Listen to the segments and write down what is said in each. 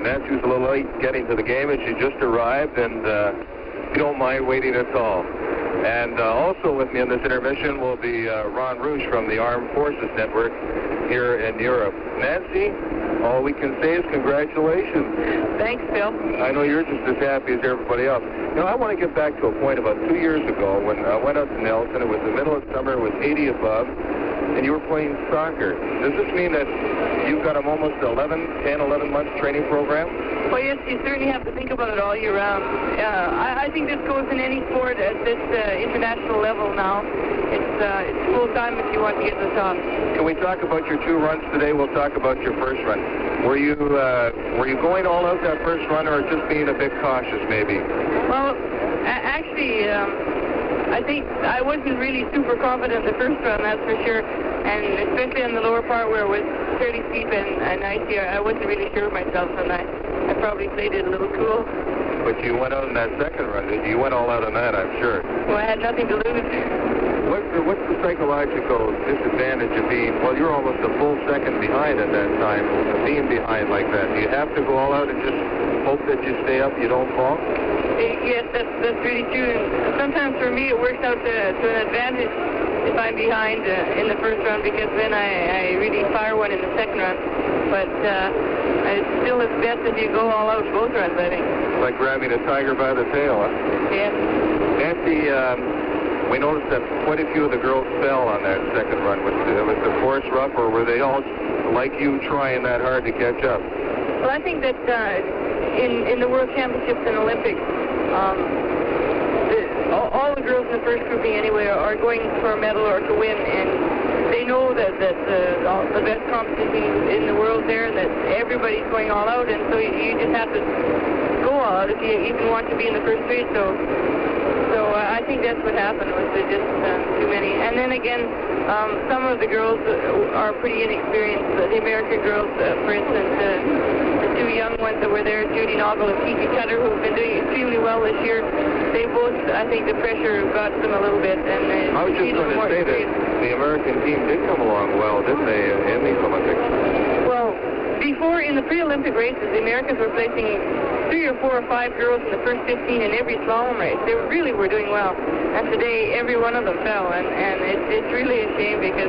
Nancy's a little late getting to the game, and she just arrived, and you don't mind waiting at all. And also with me in this intermission will be Ron Rouge from the Armed Forces Network here in Europe. Nancy, all we can say is congratulations. Thanks, Phil. I know you're just as happy as everybody else. Now, I want to get back to a point about 2 years ago when I went up to Nelson. It was the middle of summer. It was 80 above, and you were playing soccer. Does this mean that you've got an almost 10, 11 month training program? Well, yes, you certainly have to think about it all year round. I think this goes in any sport at this international level now. It's full time if you want to get to the top. Can we talk about your 2 runs today? We'll talk about your first run. Were you going all out that first run, or just being a bit cautious, maybe? Well, actually, I think I wasn't really super confident the first run, that's for sure. And especially on the lower part where it was fairly steep and icy, I wasn't really sure of myself, and I probably played it a little cool. But you went out in that second run, did you? You went all out on that, I'm sure. Well, I had nothing to lose. What's the psychological disadvantage of being, well, you're almost a full second behind at that time, being behind like that? Do you have to go all out and just hope that you stay up, you don't fall? Yes, that's really true. And sometimes for me it works out to an advantage if I'm behind in the first run, because then I really fire one in the second run. But it's still as best if you go all out both runs, I think. Like grabbing a tiger by the tail, huh? Yes. Nancy, we noticed that quite a few of the girls fell on that second run. Was the course rough, or were they all like you trying that hard to catch up? Well, I think that in the World Championships and Olympics, all the girls in the first grouping anyway are going for a medal or to win, and they know that the best competition in the world there, and that everybody's going all out, and so you just have to go all out if you even want to be in the first 3. So I think that's what happened, was there just too many. And then again, some of the girls are pretty inexperienced. The American girls, for instance, the 2 young ones that were there, Judy Noggle and Kiki Cutter, who have been doing extremely well this year, they both, I think the pressure got them a little bit. And I was just going to say that the American team did come along well, didn't they, in these Olympics? Well, before, in the pre-Olympic races, the Americans were placing 3 or 4 or 5 girls in the first 15 in every slalom race. They really were doing well. And today, every one of them fell. And it's really a shame, because,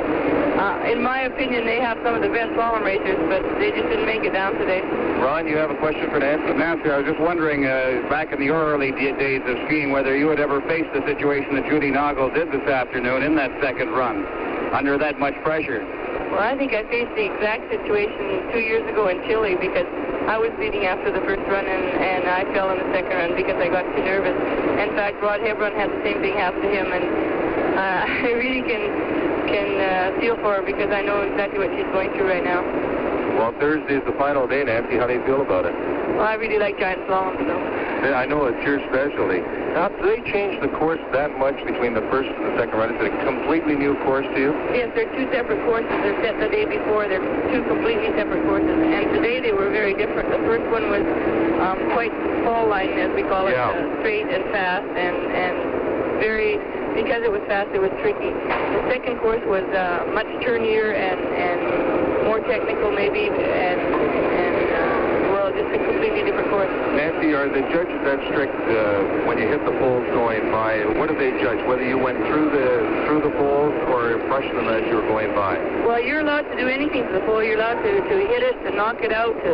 in my opinion, they have some of the best slalom racers, but they just didn't make it down today. Ron, you have a question for Nancy? Nancy, I was just wondering, back in the early days of skiing, whether you had ever faced the situation that Judy Noggle did this afternoon in that second run, under that much pressure. Well, I think I faced the exact situation 2 years ago in Chile, because I was leading after the first run, and I fell in the second run because I got too nervous. In fact, Rod Hebron had the same thing happen to him, and I really can feel for her, because I know exactly what she's going through right now. Well, Thursday is the final day, Nancy. How do you feel about it? Well, I really like Giant Slalom, so. Yeah, I know it's your specialty. Now, do they change the course that much between the first and the second run? Is it a completely new course to you? Yes, they're 2 separate courses. They're set the day before. They're 2 completely separate courses. And today they were very different. The first one was quite fall line, as we call it, straight and fast, and very, because it was fast, it was tricky. The second course was much turnier and more technical, maybe, well, just a completely different course. Nancy, are the judges that strict when you hit the poles going by? What do they judge? Whether you went through the poles or brushed them as you were going by? Well, you're allowed to do anything to the pole. You're allowed to hit it, to knock it out, to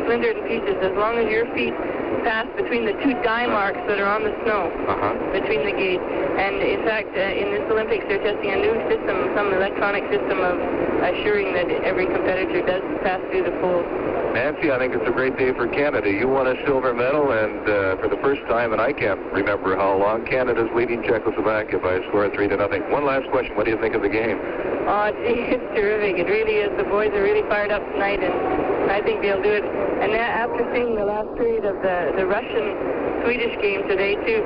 splinter it in pieces, as long as your feet pass between the 2 dye marks that are on the snow, between the gates. And in fact, in this Olympics, they're testing a new system, some electronic system of assuring that every competitor does pass through the poles. Nancy, I think it's a great day for Canada. You won a silver medal, and for the first time, and I can't remember how long, Canada's leading Czechoslovakia by a score of 3-0. One last question. What do you think of the game? Oh, gee, it's terrific. It really is. The boys are really fired up tonight, and I think they'll do it. And after seeing the last period of the Russian-Swedish game today, too,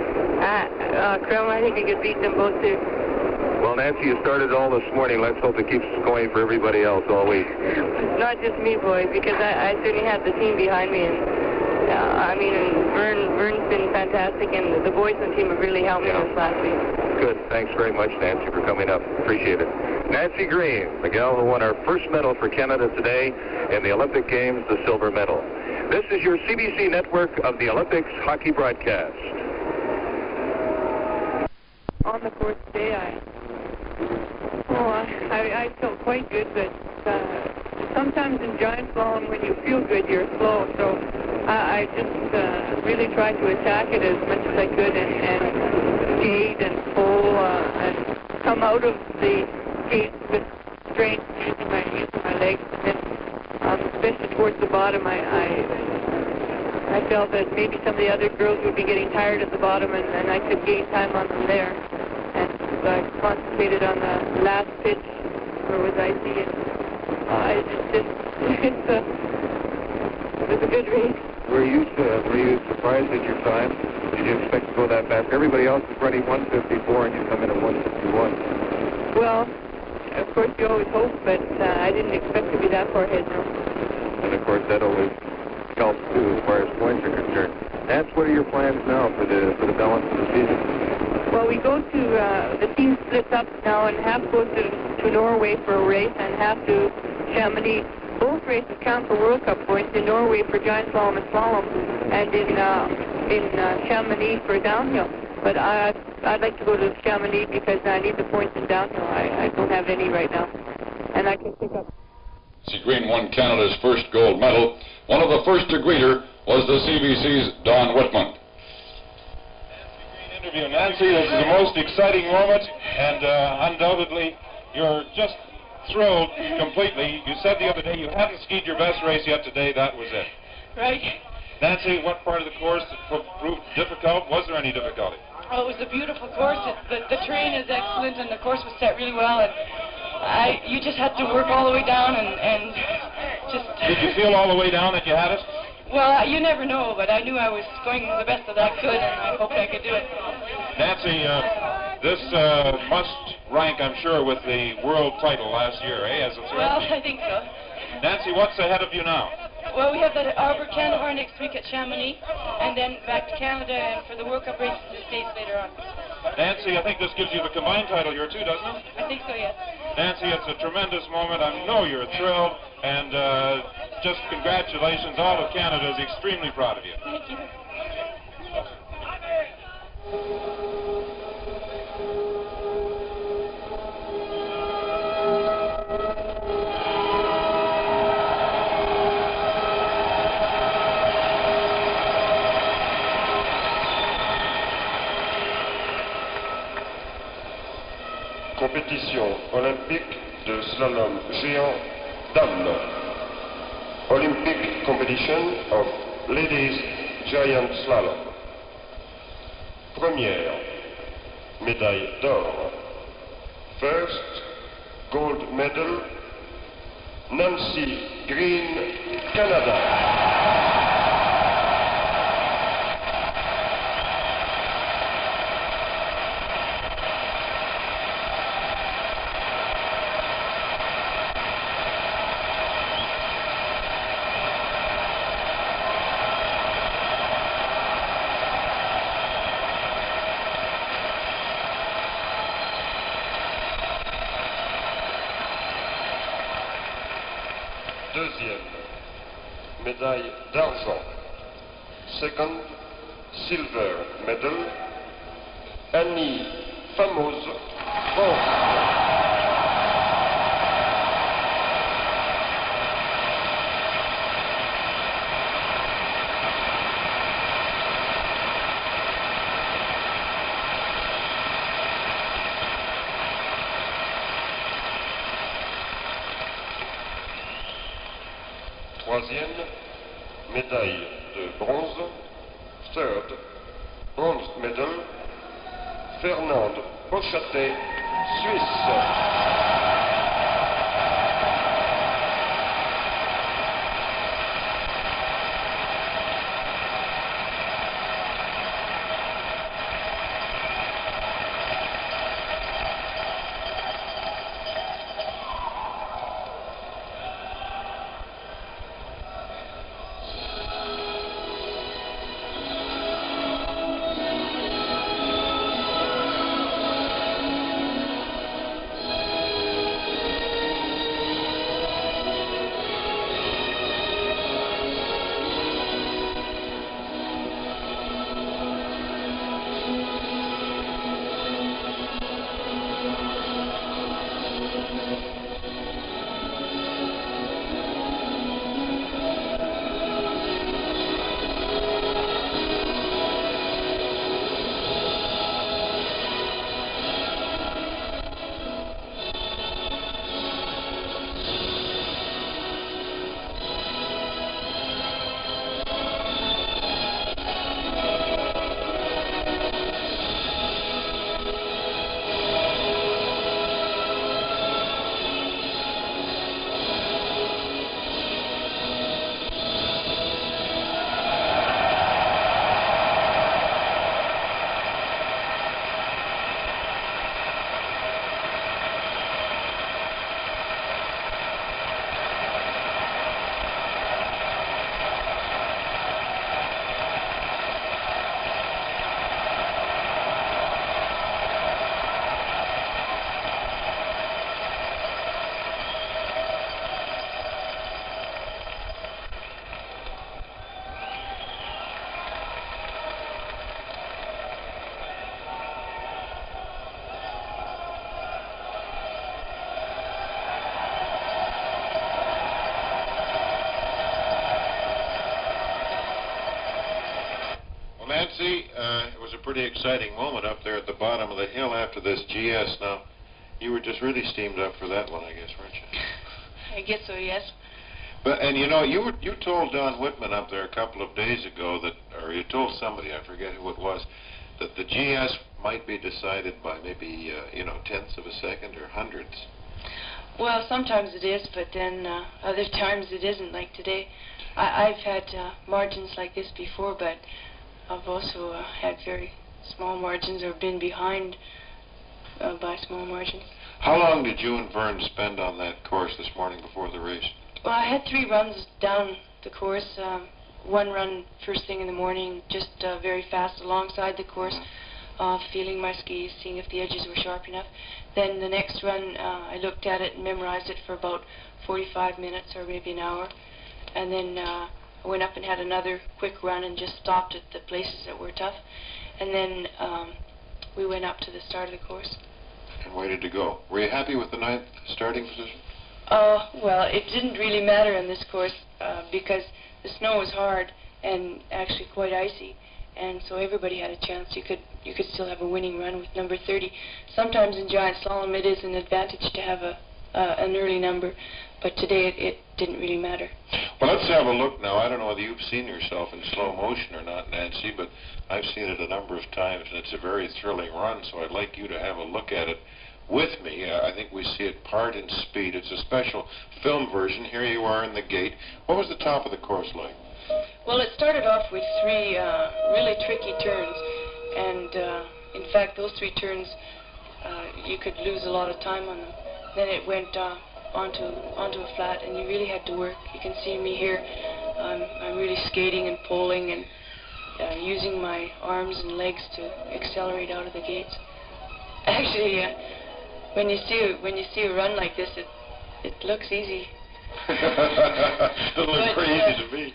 Kremlin, I think he could beat them both, too. Well, Nancy, you started all this morning. Let's hope it keeps going for everybody else all week. Not just me, boys, because I certainly had the team behind me. And I mean, Vern's been fantastic, and the boys on the team have really helped me this last week. Good. Thanks very much, Nancy, for coming up. Appreciate it. Nancy Greene, the gal who won our first medal for Canada today in the Olympic Games, the silver medal. This is your CBC network of the Olympics hockey broadcast. On the fourth day, I felt quite good, but sometimes in giant slalom, when you feel good, you're slow. So I just really tried to attack it as much as I could and skate and pull and come out of the skate with strength using my legs. And especially towards the bottom, I felt that maybe some of the other girls would be getting tired at the bottom, and I could gain time on them there. And so I concentrated on the last pitch where it was icy, and it was a good race. Were you surprised at your time? Did you expect to go that fast? Everybody else is running 154, and you come in at 151. Well, of course you always hope, but I didn't expect to be that far ahead, no. And of course that always helps too as far as points are concerned. Nance, what are your plans now for the balance of the season? Well, we go to, the team splits up now, and half goes to Norway for a race and half to Chamonix. Both races count for World Cup points, in Norway for giant slalom and slalom, and in Chamonix for downhill. But I'd like to go to Chamonix because I need the points in downhill. I don't have any right now, and I can pick up. Nancy Greene won Canada's first gold medal. One of the first to greet her was the CBC's Don Whittman. Interview. Nancy, this is the most exciting moment, and undoubtedly you're just thrilled completely. You said the other day you hadn't skied your best race yet today. That was it. Right. Nancy, what part of the course proved difficult? Was there any difficulty? Oh, it was a beautiful course. The terrain is excellent, and the course was set really well. And you just had to work all the way down and just... Did you feel all the way down that you had it? Well, you never know, but I knew I was going the best that I could, and I hoped I could do it. Nancy, this must rank, I'm sure, with the world title last year, as a threat. Well, I think so. Nancy, what's ahead of you now? Well, we have the Arbor Kandahar next week at Chamonix, and then back to Canada and for the World Cup races in the States later on. Nancy, I think this gives you the combined title here too, doesn't it? I think so, yes. Nancy, it's a tremendous moment. I know you're thrilled, and just congratulations. All of Canada is extremely proud of you. Thank you. Compétition olympique de slalom géant dames. Olympic competition of ladies giant slalom. Première, médaille d'or. First, gold medal, Nancy Greene, Canada. Deuxième, médaille d'argent. Second, silver medal, Annie Famose, France. Troisième, médaille de bronze. Third, bronze medal, Fernande Pochatet, Suisse. it was a pretty exciting moment up there at the bottom of the hill after this GS. Now, you were just really steamed up for that one, I guess, weren't you? I guess so, yes. But, and you know, you told Don Whittman up there a couple of days ago that, or you told somebody, I forget who it was, that the GS might be decided by maybe, you know, tenths of a second or hundreds. Well, sometimes it is, but then other times it isn't, like today. I've had margins like this before, but I've also had very small margins or been behind by small margins. How long did you and Vern spend on that course this morning before the race? Well, I had 3 runs down the course. One run first thing in the morning, just very fast alongside the course, feeling my skis, seeing if the edges were sharp enough. Then the next run, I looked at it and memorized it for about 45 minutes or maybe an hour. And then I went up and had another quick run and just stopped at the places that were tough. And then we went up to the start of the course. And waited to go. Were you happy with the 9th starting position? Well, it didn't really matter in this course because the snow was hard and actually quite icy, and so everybody had a chance. You could still have a winning run with number 30. Sometimes in Giant Slalom it is an advantage to have an early number, but today it didn't really matter. Well, let's have a look now. I don't know whether you've seen yourself in slow motion or not, Nancy, but I've seen it a number of times, and it's a very thrilling run, so I'd like you to have a look at it with me. I think we see it part in speed. It's a special film version. Here you are in the gate. What was the top of the course like? Well, it started off with 3 really tricky turns, and in fact those 3 turns you could lose a lot of time on them. Then it went onto a flat, and you really had to work. You can see me here. I'm really skating and poling and using my arms and legs to accelerate out of the gates. Actually, when you see a run like this, it looks easy. It looks pretty easy to me.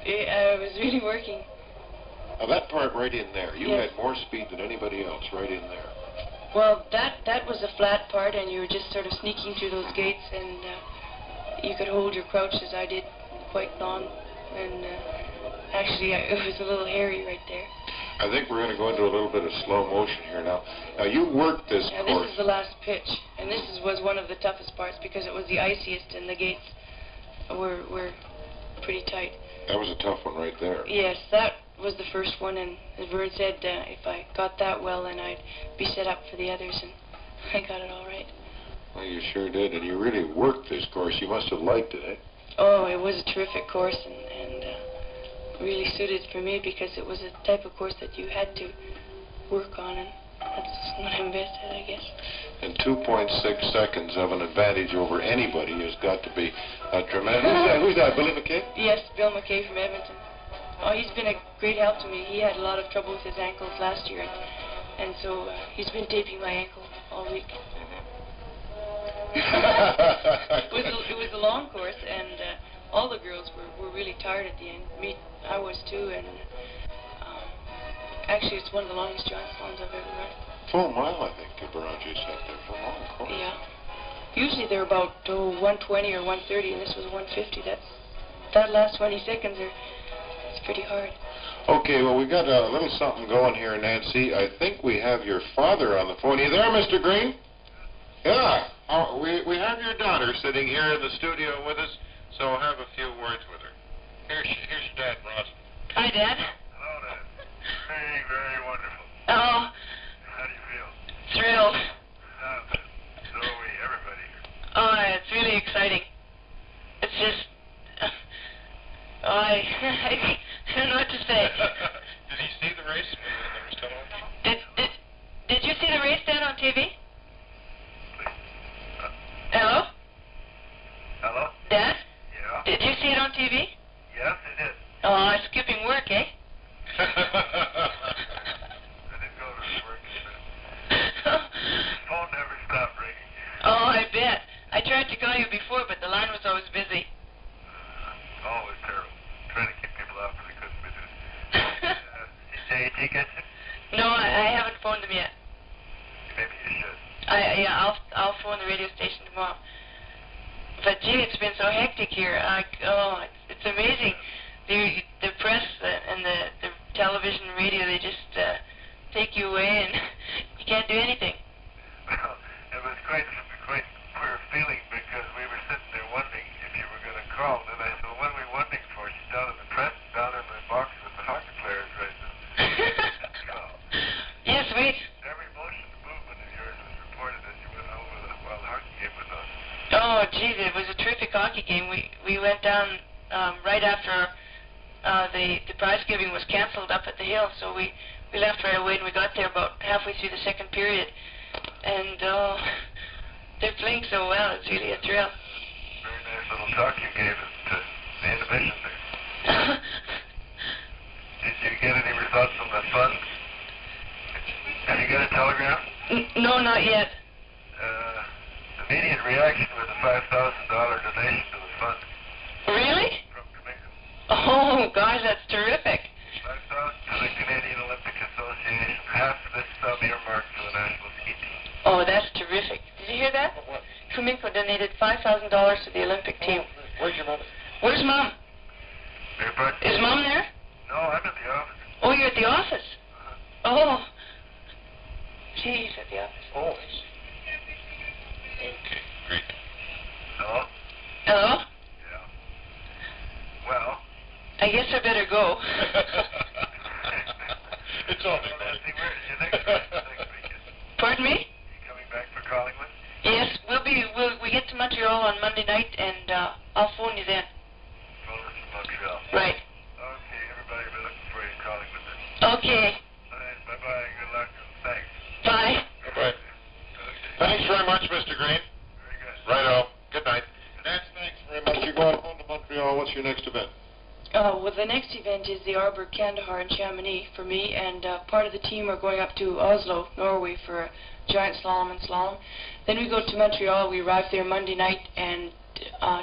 I was really working. Now that part right in there, you had more speed than anybody else right in there. Well, that was a flat part, and you were just sort of sneaking through those gates, and you could hold your crouch as I did quite long, and actually it was a little hairy right there. I think we're going to go into a little bit of slow motion here now. Now, you worked this course. This is the last pitch, and this was one of the toughest parts because it was the iciest, and the gates were pretty tight. That was a tough one right there. Yes, that was the first one, and as Vern said, if I got that well, then I'd be set up for the others, and I got it all right. Well, you sure did, and you really worked this course. You must have liked it, eh? Oh, it was a terrific course, and really suited for me because it was a type of course that you had to work on, and that's what I'm best at, I guess. And 2.6 seconds of an advantage over anybody has got to be tremendous. Who's that, Billy McKay? Yes, Bill McKay from Edmonton. Oh, he's been a great help to me. He had a lot of trouble with his ankles last year, and so he's been taping my ankle all week. It was a long course, and all the girls were really tired at the end. I was too, and actually it's one of the longest Giant Slaloms I've ever run. Full mile, I think, Barrangi said there for a long course. Yeah. Usually they're about 120 or 130, and this was 150. That last 20 seconds it's pretty hard. Okay, well, we got a little something going here, Nancy. I think we have your father on the phone. Are you there, Mr. Greene? Yeah. We have your daughter sitting here in the studio with us, so I'll have a few words with her. Here's your dad, Rossland. Hi, Dad. Hello, Dad. Very, very wonderful. Oh. How do you feel? Thrilled. So are we, everybody. Oh, it's really exciting. It's just... I don't know what to say. Did he see the race when they were still on? Did you see the race, Dad, on TV? Hello? Hello? Dad? Yeah? Did you see it on TV? Yes, it did. Oh, it's skipping work, eh? I didn't go to work. The phone never stopped ringing. Oh, I bet. I tried to call you before, but the line was always busy. Always terrible. Trying to keep people out for the Christmas business. Did JAT get you? No, I haven't phoned them yet. Maybe you should. I'll phone the radio station tomorrow. But gee, it's been so hectic here. It's amazing. The press and the television and radio, they just take you away and you can't do anything. Well, it was quite queer feeling because we were sitting there wondering if you were going to call. And I said, well, what are we wondering for? She's down in the press, down in the box with the hockey players right now. Yes, we... Every motion and movement of yours was reported as you went over while the hockey game was on. Oh, geez, it was a terrific hockey game. We went down right after the prize giving was canceled up at the hill, so we left right away, and we got there about halfway through the second period. And they're playing so well, it's really a thrill. Very nice little talk you gave us to the inhibition there. Did you get any results from the fund? Have you got a telegram? No, not yet. The immediate reaction was a $5,000 donation to the fund. Really? From Jamaica. Oh, gosh, that's terrific. $5,000 to the Canadian Olympic Association. Half of this sum earmarked for the national ski team. Oh, that's terrific. Did you hear that? Kumiko donated $5,000 to the Olympic team. Where's your mother? Where's Mom? Is Mom there? No, I'm at the office. Oh, you're at the office? Oh. She's at the office. Oh, okay, great. Hello? Hello? Yeah. Well. I guess I better go. It's all right, Nancy, where is your next weekend? Pardon me? You coming back for Collingwood? Yes, we get to Montreal on Monday night, and I'll phone you then. Phone us from Montreal. Right. Okay, everybody will be looking for you in Collingwood then. Okay. All right, bye-bye, good luck, thanks. Bye. Bye-bye. Thanks very much, Mr. Greene. Very good. Righto. Good night. Nancy, thanks very much. You're going home to Montreal. What's your next event? Well, the next event is the Arbor Kandahar in Chamonix for me, and part of the team are going up to Oslo, Norway for a Giant Slalom and Slalom. Then we go to Montreal. We arrive there Monday night and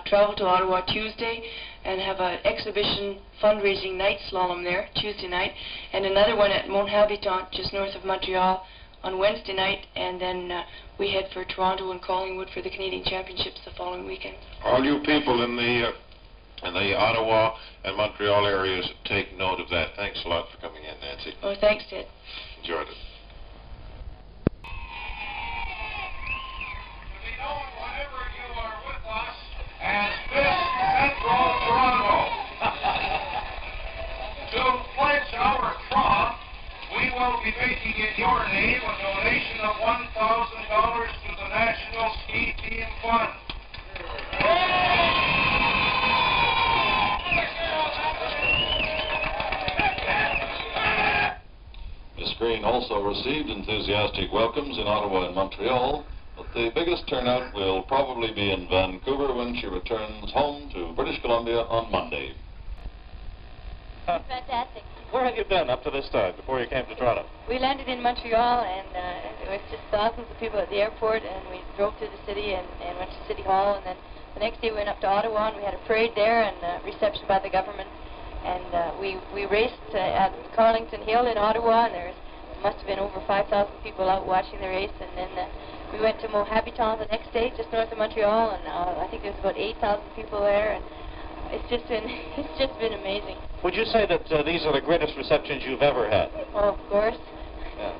travel to Ottawa Tuesday and have an exhibition fundraising night slalom there Tuesday night, and another one at Mont Habitant just north of Montreal on Wednesday night, and then we head for Toronto and Collingwood for the Canadian Championships the following weekend. All you people in the Ottawa and Montreal areas, take note of that. Thanks a lot for coming in, Nancy. Oh, thanks, Ted. Enjoyed it. Whenever you are with us as Miss Central Toronto. To pledge our troth, we will be making in your name a donation of $1,000 to the National Ski Team Fund. Miss Greene also received enthusiastic welcomes in Ottawa and Montreal, but the biggest turnout will probably be in Vancouver when she returns home to British Columbia on Monday. Fantastic. Where have you been up to this time, before you came to Toronto? We landed in Montreal, and it was just thousands of people at the airport, and we drove through the city and went to City Hall, and then the next day we went up to Ottawa, and we had a parade there and a reception by the government, and we raced at Carlington Hill in Ottawa, and there must have been over 5,000 people out watching the race, and then we went to Mont Habitant the next day, just north of Montreal, and I think there was about 8,000 people there, and it's just been amazing. Would you say that these are the greatest receptions you've ever had? Oh, of course. Yeah.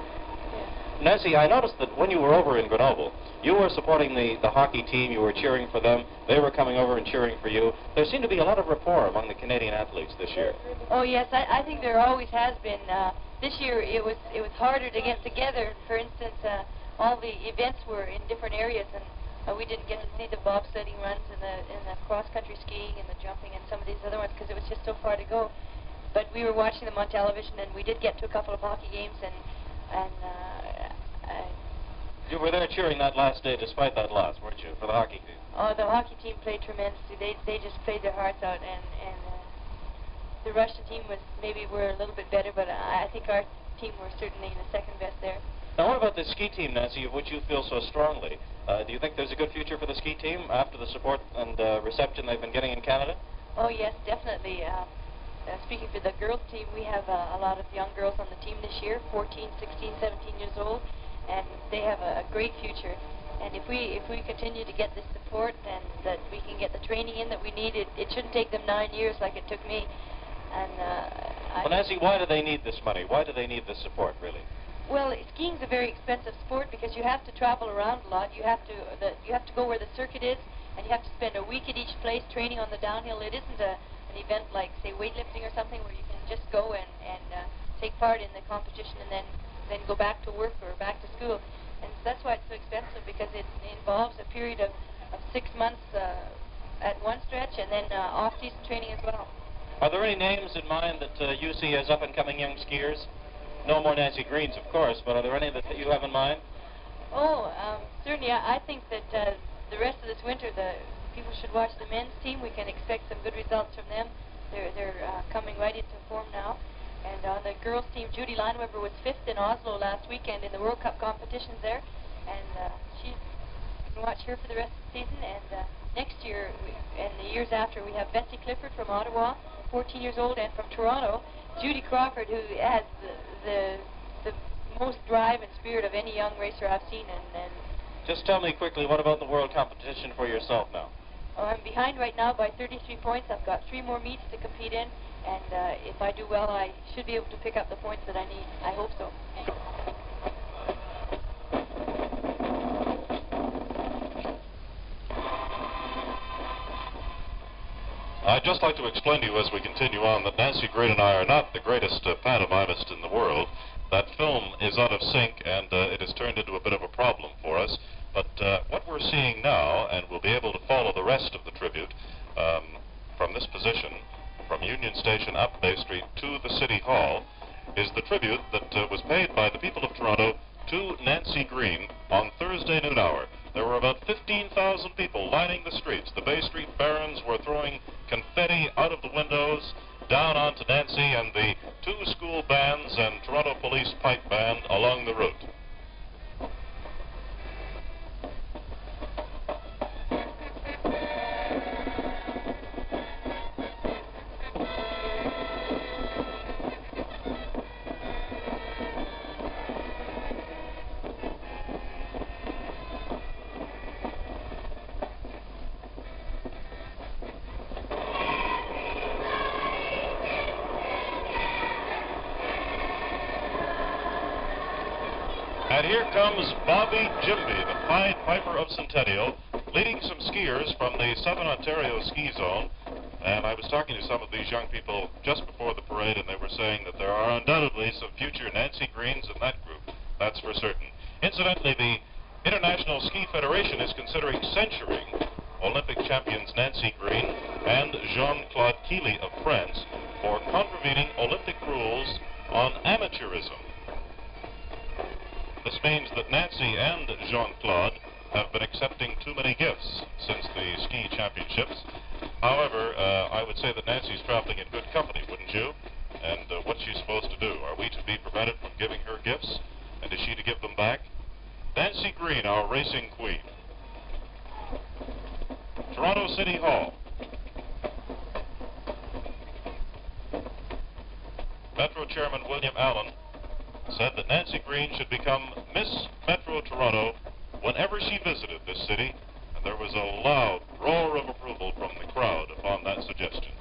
Nancy, I noticed that when you were over in Grenoble, you were supporting the hockey team, you were cheering for them, they were coming over and cheering for you. There seemed to be a lot of rapport among the Canadian athletes this year. Oh, yes, I think there always has been. This year it was harder to get together. For instance, all the events were in different areas, and we didn't get to see the bobsledding runs and the cross-country skiing and the jumping and some of these other ones because it was just so far to go. But we were watching them on television, and we did get to a couple of hockey games, and you were there cheering that last day despite that loss, weren't you, for the hockey team? Oh, the hockey team played tremendously. They just played their hearts out, and the Russian team were a little bit better, but I think our team were certainly the second best there. Now, what about the ski team, Nancy, of which you feel so strongly? Do you think there's a good future for the ski team after the support and reception they've been getting in Canada? Oh, yes, definitely. Speaking for the girls team, we have a lot of young girls on the team this year, 14, 16, 17 years old, and they have a great future. And if we continue to get this support and that we can get the training in that we need, it shouldn't take them 9 years like it took me. And well, Nancy, why do they need this money? Why do they need this support, really? Well, skiing's a very expensive sport because you have to travel around a lot. You have to go where the circuit is, and you have to spend a week at each place training on the downhill. It isn't an event like, say, weightlifting or something where you can just go and take part in the competition and then go back to work or back to school. And so that's why it's so expensive, because it involves a period of 6 months at one stretch and then off-season training as well. Are there any names in mind that you see as up-and-coming young skiers? No more Nancy Greenes, of course, but are there any that you have in mind? Oh, certainly. I think that the rest of this winter, the people should watch the men's team. We can expect some good results from them. They're coming right into form now. And on the girls' team, Judy Lineweber was 5th in Oslo last weekend in the World Cup competitions there. And you can watch her for the rest of the season. And next year, and the years after, we have Betsy Clifford from Ottawa, 14 years old, and from Toronto, Judy Crawford, who has the most drive and spirit of any young racer I've seen. And just tell me quickly, what about the world competition for yourself now? Oh, I'm behind right now by 33 points. I've got 3 more meets to compete in, and if I do well, I should be able to pick up the points that I need. I hope so. I'd just like to explain to you as we continue on that Nancy Greene and I are not the greatest pantomimists in the world. That film is out of sync, and it has turned into a bit of a problem for us. But what we're seeing now, and we'll be able to follow the rest of the tribute from this position, from Union Station up Bay Street to the City Hall, is the tribute that was paid by the people of Toronto to Nancy Greene on Thursday noon hour. There were about 15,000 people lining the streets. The Bay Street Barons were throwing confetti out of the windows down onto Nancy and the 2 school bands and Toronto Police Pipe Band along the route. And here comes Bobby Jimby, the Pied Piper of Centennial, leading some skiers from the Southern Ontario ski zone. And I was talking to some of these young people just before the parade, and they were saying that there are undoubtedly some future Nancy Greenes in that group. That's for certain. Incidentally, the International Ski Federation is considering censuring Olympic champions Nancy Greene and Jean-Claude Keely of France for contravening Olympic rules on amateurism. This means that Nancy and Jean-Claude have been accepting too many gifts since the ski championships. However, I would say that Nancy's traveling in good company, wouldn't you? And what's she supposed to do? Are we to be prevented from giving her gifts? And is she to give them back? Nancy Greene, our racing queen. Toronto City Hall. Metro Chairman William Allen said that Nancy Greene should become Miss Metro Toronto whenever she visited this city, and there was a loud roar of approval from the crowd upon that suggestion.